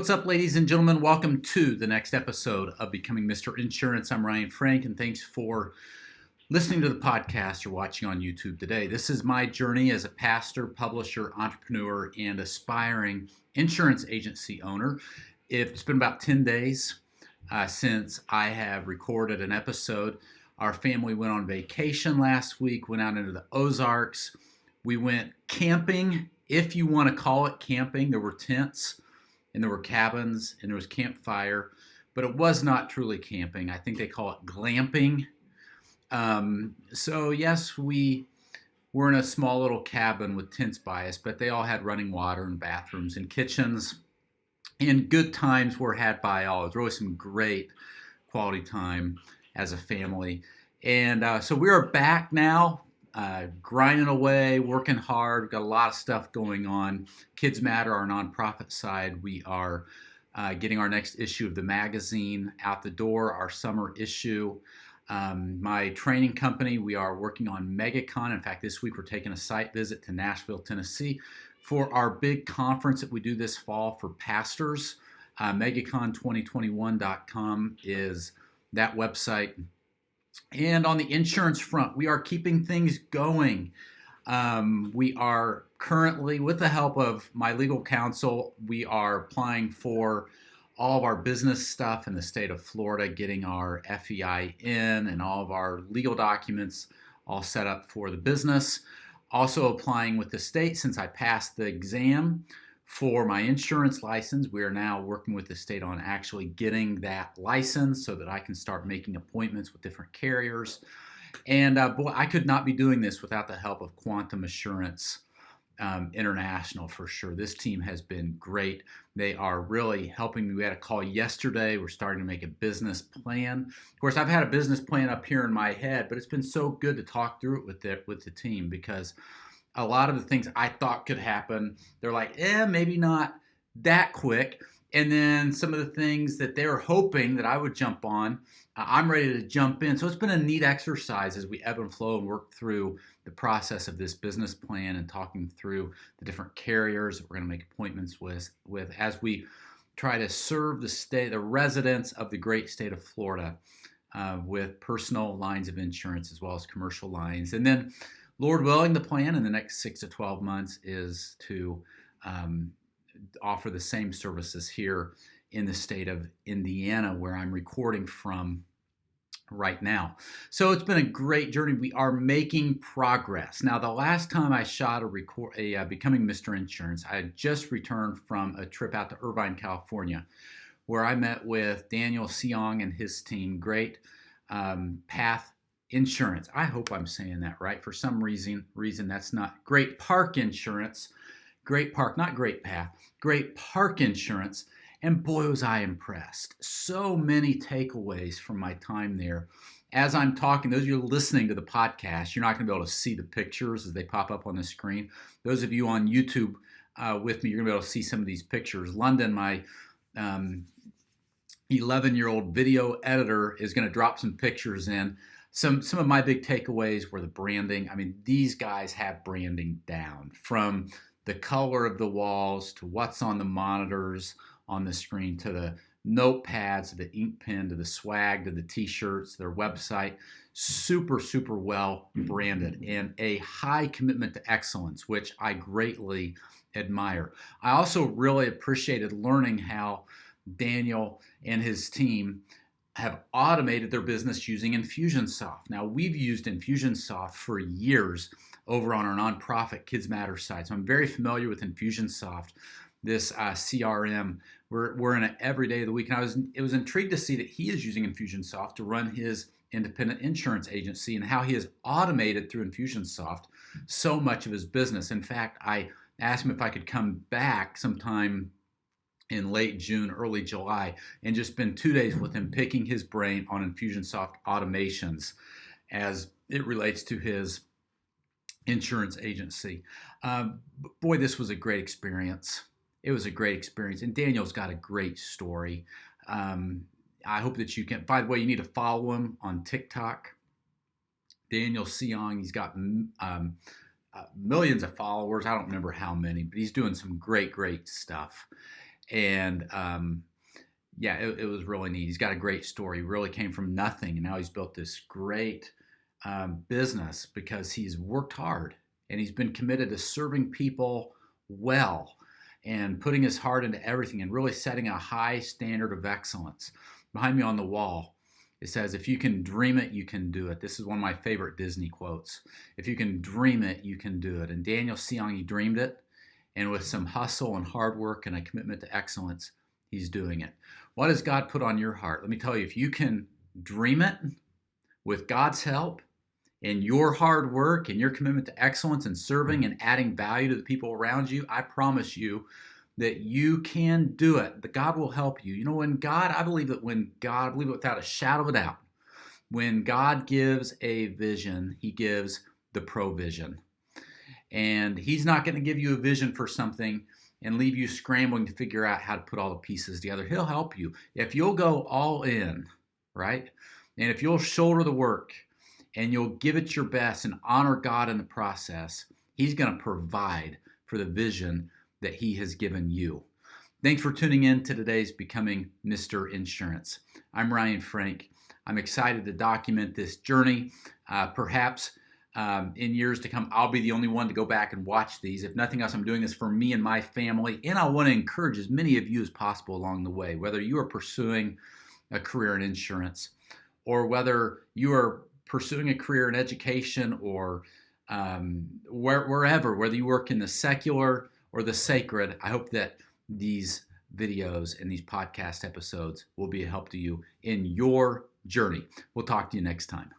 What's up, ladies and gentlemen? Welcome to the next episode of Becoming Mr. Insurance. I'm Ryan Frank, and thanks for listening to the podcast or watching on YouTube today. This is my journey as a pastor, publisher, entrepreneur, and aspiring insurance agency owner. It's been about 10 days since I have recorded an episode. Our family went on vacation last week, went out into the Ozarks. We went camping, if you want to call it camping. There were tents, and there were cabins, and there was campfire, but it was not truly camping. I think they call it glamping. So yes, we were in a small little cabin with tents by us, but they all had running water and bathrooms and kitchens, and good times were had by all. It was really some great quality time as a family. And so we are back now, grinding away, working hard. We've got a lot of stuff going on. Kids Matter, our nonprofit side, we are getting our next issue of the magazine out the door, our summer issue. My training company, we are working on MegaCon. In fact, this week we're taking a site visit to Nashville, Tennessee for our big conference that we do this fall for pastors. MegaCon2021.com is that website. And on the insurance front, we are keeping things going. We are currently, with the help of my legal counsel, we are applying for all of our business stuff in the state of Florida, getting our FEI in and all of our legal documents all set up for the business. Also applying with the state since I passed the exam for my insurance license. We are now working with the state on actually getting that license so that I can start making appointments with different carriers. And boy, I could not be doing this without the help of Quantum Assurance International for sure. This team has been great. They are really helping me. We had a call yesterday. We're starting to make a business plan. Of course, I've had a business plan up here in my head, but it's been so good to talk through it with the team, because a lot of the things I thought could happen, they're like, maybe not that quick. And then some of the things that they were hoping that I would jump on, I'm ready to jump in. So it's been a neat exercise as we ebb and flow and work through the process of this business plan and talking through the different carriers that we're going to make appointments with as we try to serve the state, the residents of the great state of Florida with personal lines of insurance as well as commercial lines. And then, Lord willing, the plan in the next 6 to 12 months is to offer the same services here in the state of Indiana, where I'm recording from right now. So it's been a great journey. We are making progress. Now, the last time I shot a Becoming Mr. Insurance, I had just returned from a trip out to Irvine, California, where I met with Daniel Seong and his team. Great Path Insurance. I hope I'm saying that right. For some reason that's not. Great Park Insurance. Great Park, not Great Path. Great Park Insurance. And boy, was I impressed. So many takeaways from my time there. As I'm talking, those of you listening to the podcast, you're not going to be able to see the pictures as they pop up on the screen. Those of you on YouTube with me, you're going to be able to see some of these pictures. London, my 11-year-old video editor, is going to drop some pictures in. Some of my big takeaways were the branding. I mean, these guys have branding down, from the color of the walls to what's on the monitors on the screen, to the notepads, to the ink pen, to the swag, to the t-shirts, their website. Super, super well branded, and a high commitment to excellence, which I greatly admire. I also really appreciated learning how Daniel and his team have automated their business using Infusionsoft. Now, we've used Infusionsoft for years over on our nonprofit Kids Matter site, so I'm very familiar with Infusionsoft, this CRM. We're in it every day of the week, and it was intrigued to see that he is using Infusionsoft to run his independent insurance agency, and how he has automated through Infusionsoft so much of his business. In fact, I asked him if I could come back sometime in late June, early July, and just spend 2 days with him picking his brain on Infusionsoft automations as it relates to his insurance agency. Boy, this was a great experience. It was a great experience, and Daniel's got a great story. I hope that you can. By the way, you need to follow him on TikTok. Daniel Seong, he's got millions of followers. I don't remember how many, but he's doing some great, great stuff. And yeah, it was really neat. He's got a great story. He really came from nothing, and now he's built this great business because he's worked hard and he's been committed to serving people well and putting his heart into everything and really setting a high standard of excellence. Behind me on the wall, it says, "If you can dream it, you can do it." This is one of my favorite Disney quotes. If you can dream it, you can do it. And Daniel Seong, he dreamed it. And with some hustle and hard work and a commitment to excellence, he's doing it. What has God put on your heart? Let me tell you, if you can dream it with God's help and your hard work and your commitment to excellence and serving and adding value to the people around you, I promise you that you can do it. That God will help you. You know, I believe it without a shadow of a doubt, when God gives a vision, he gives the provision. And he's not going to give you a vision for something and leave you scrambling to figure out how to put all the pieces together. He'll help you. If you'll go all in, right? And if you'll shoulder the work and you'll give it your best and honor God in the process, he's going to provide for the vision that he has given you. Thanks for tuning in to today's Becoming Mr. Insurance. I'm Ryan Frank. I'm excited to document this journey. Perhaps in years to come, I'll be the only one to go back and watch these. If nothing else, I'm doing this for me and my family, and I want to encourage as many of you as possible along the way, whether you are pursuing a career in insurance or whether you are pursuing a career in education or wherever, whether you work in the secular or the sacred. I hope that these videos and these podcast episodes will be a help to you in your journey. We'll talk to you next time.